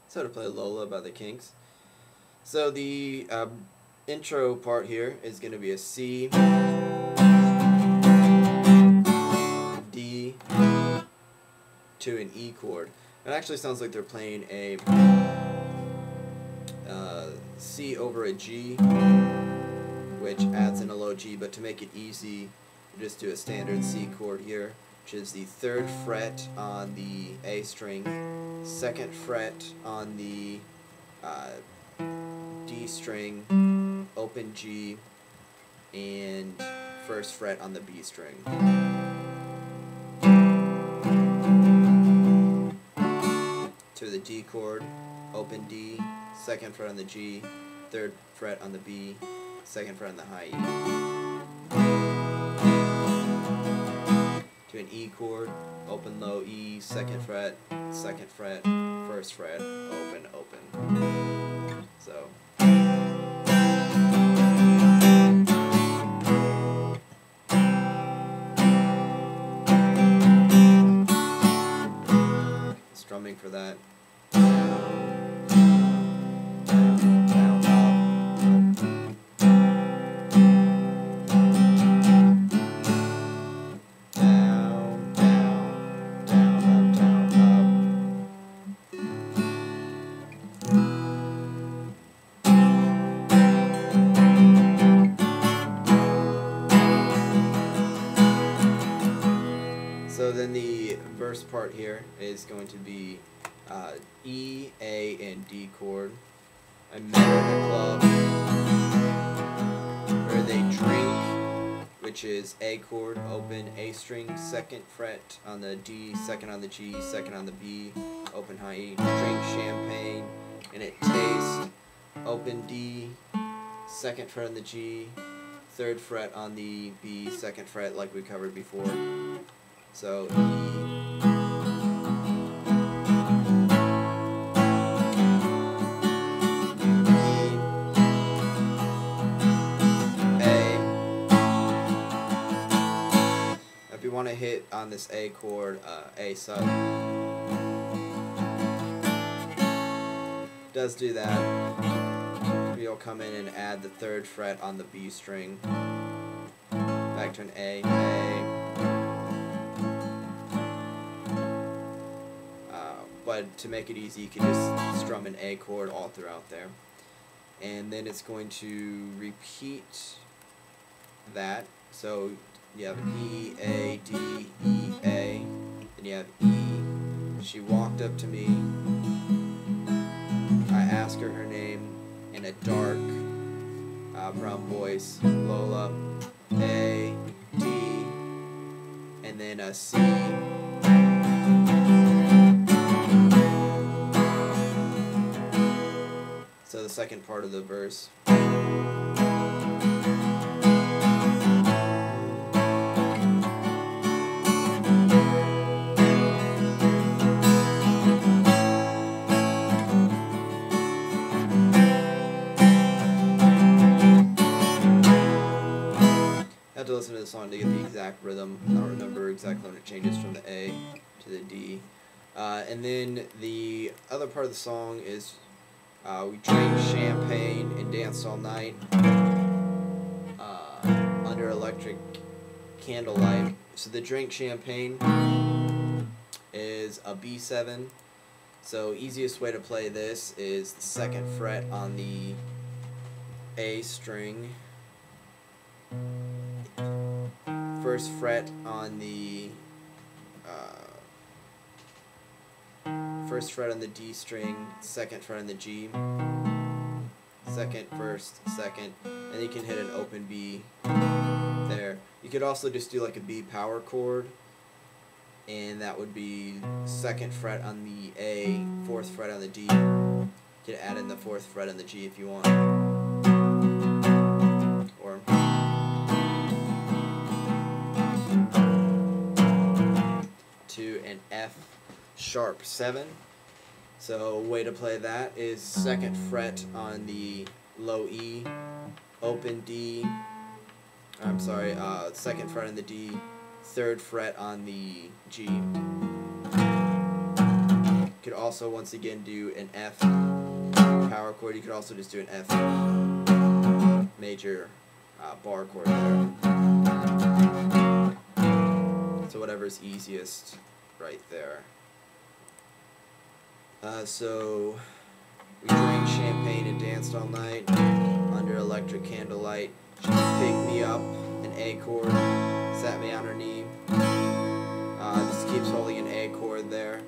So to play Lola by the Kinks. So the intro part here is going to be a C, D, to an E chord. It actually sounds like they're playing a C over a G, which adds in a low G, but to make it easy, you just do a standard C chord here, which is the 3rd fret on the A string, 2nd fret on the D string, open G, and 1st fret on the B string. To the D chord, open D, 2nd fret on the G, 3rd fret on the B, 2nd fret on the high E. To an E chord, open low E, 2nd fret, 2nd fret, 1st fret, open, open. So. Strumming for that. So then the verse part here is going to be E, A, and D chord. I met her in a club where they drink, which is A chord, open A string, 2nd fret on the D, 2nd on the G, 2nd on the B, open high E, drink champagne, and it tastes, open D, 2nd fret on the G, 3rd fret on the B, 2nd fret like we covered before. So E, A. If you want to hit on this A chord, A sub does do that. You'll come in and add the 3rd fret on the B string. Back to an A, but to make it easy, you can just strum an A chord all throughout there. And then it's going to repeat that. So you have an E, A, D, E, A, then you have E. She walked up to me. I asked her name in a dark brown voice. Lola, A, D, and then a C. So the second part of the verse. I have to listen to the song to get the exact rhythm. I don't remember exactly when it changes from the A to the D. And then the other part of the song is we drank champagne and danced all night under electric candlelight. So the drink champagne is a B7. So easiest way to play this is the 2nd fret on the A string, 1st fret on the 1st fret on the D string, 2nd fret on the G, 2nd, 1st, 2nd, and you can hit an open B there. You could also just do like a B power chord, and that would be 2nd fret on the A, 4th fret on the D. You could add in the 4th fret on the G if you want. Or to an F sharp 7. So way to play that is 2nd fret on the low E, open D, I'm sorry, 2nd fret on the D, 3rd fret on the G. could also once again do an F power chord. You could also just do an F major bar chord there. So whatever's easiest right there. So we drank champagne and danced all night under electric candlelight. She picked me up, an A chord, sat me on her knee. Just keeps holding an A chord there,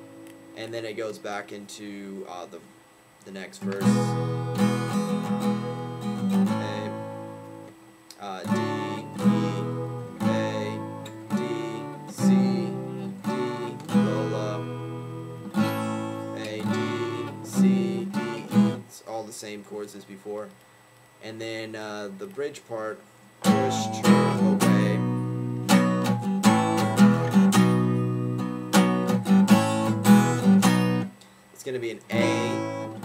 and then it goes back into the next verse. A, D, E, A, D, C, D, Lola, A, D, C, D, E. It's all the same chords as before. And then the bridge part, push, turn, obey. It's going to be an A,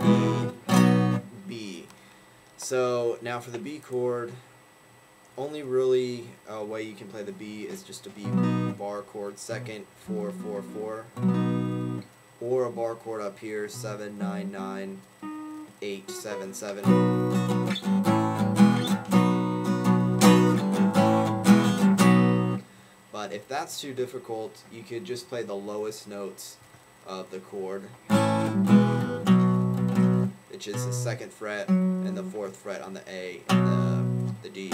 E, B. So now for the B chord, only really way you can play the B is just a B bar chord, second, 4, 4, 4, or a bar chord up here, 7, 9, 9, 8, 7, 7. But if that's too difficult, you could just play the lowest notes of the chord, which is the 2nd fret and the 4th fret on the A and the D. You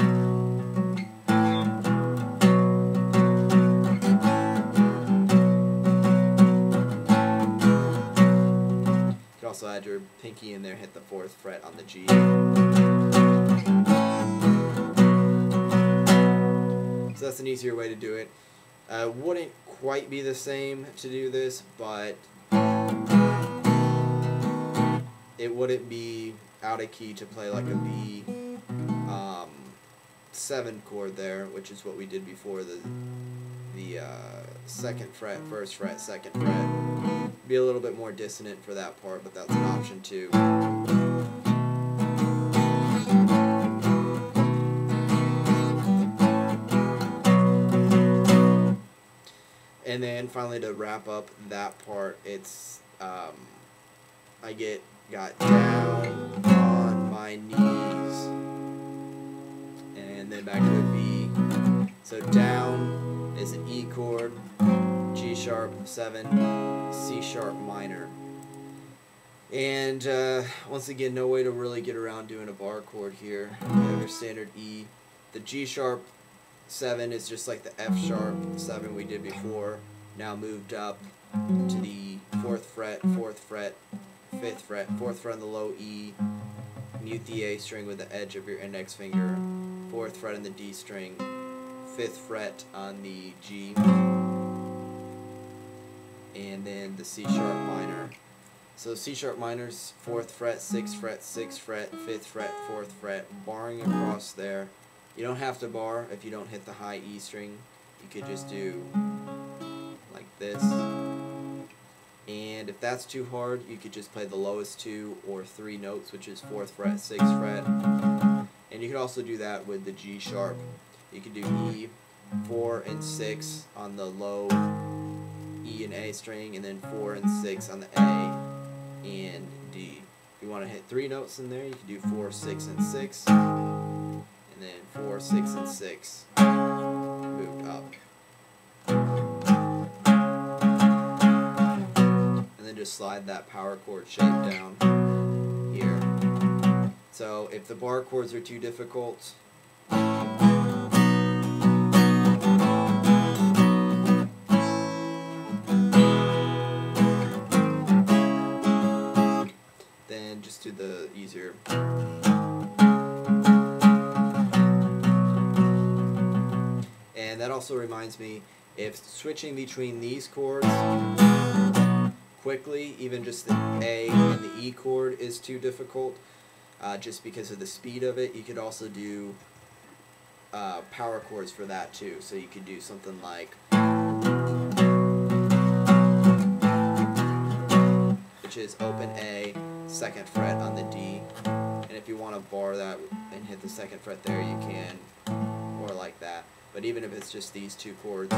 could also add your pinky in there, hit the 4th fret on the G. So that's an easier way to do it. Wouldn't quite be the same to do this, but it wouldn't be out of key to play like a B 7 chord there, which is what we did before, the 2nd fret, 1st fret, 2nd fret. Be a little bit more dissonant for that part, but that's an option too. And then finally, to wrap up that part, it's I got down on my knees, and then back to a B. So down is an E chord, G sharp 7, C sharp minor. And once again, no way to really get around doing a bar chord here. You have your standard E. The G sharp 7 is just like the F sharp 7 we did before, now moved up to the 4th fret, 4th fret, 5th fret, 4th fret on the low E, mute the A string with the edge of your index finger, 4th fret on the D string, 5th fret on the G, and then the C sharp minor. So C sharp minor's 4th fret, 6th fret, 6th fret, 5th fret, 4th fret, barring across there. You don't have to bar if you don't hit the high E string. You could just do like this. And if that's too hard, you could just play the lowest 2 or 3 notes, which is 4th fret, 6th fret. And you could also do that with the G sharp. You could do E, 4 and 6 on the low E and A string, and then 4 and 6 on the A and D. If you want to hit 3 notes in there, you can do 4, 6, and 6. And then 4, 6, and 6 moved up. And then just slide that power chord shape down here. So if the bar chords are too difficult, then just do the easier. And that also reminds me, if switching between these chords quickly, even just the A and the E chord is too difficult, just because of the speed of it, you could also do power chords for that too. So you could do something like, which is open A, 2nd fret on the D, and if you want to bar that and hit the 2nd fret there, you can, or like that. But even if it's just these 2 chords,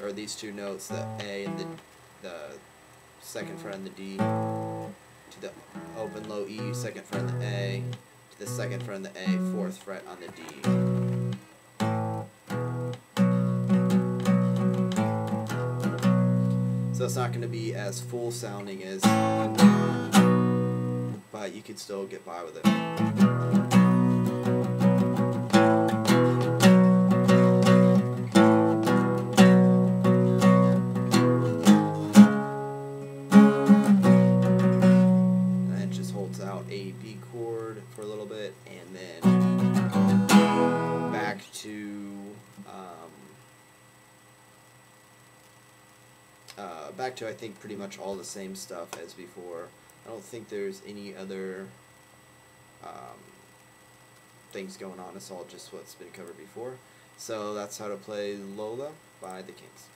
or these 2 notes, the A and the second fret on the D, to the open low E, second fret on the A, to the second fret on the A, fourth fret on the D. So it's not going to be as full sounding as, but you could still get by with it. And it just holds out a B chord for a little bit, and then back to I think pretty much all the same stuff as before. I don't think there's any other things going on. It's all just what's been covered before. So that's how to play Lola by the Kinks.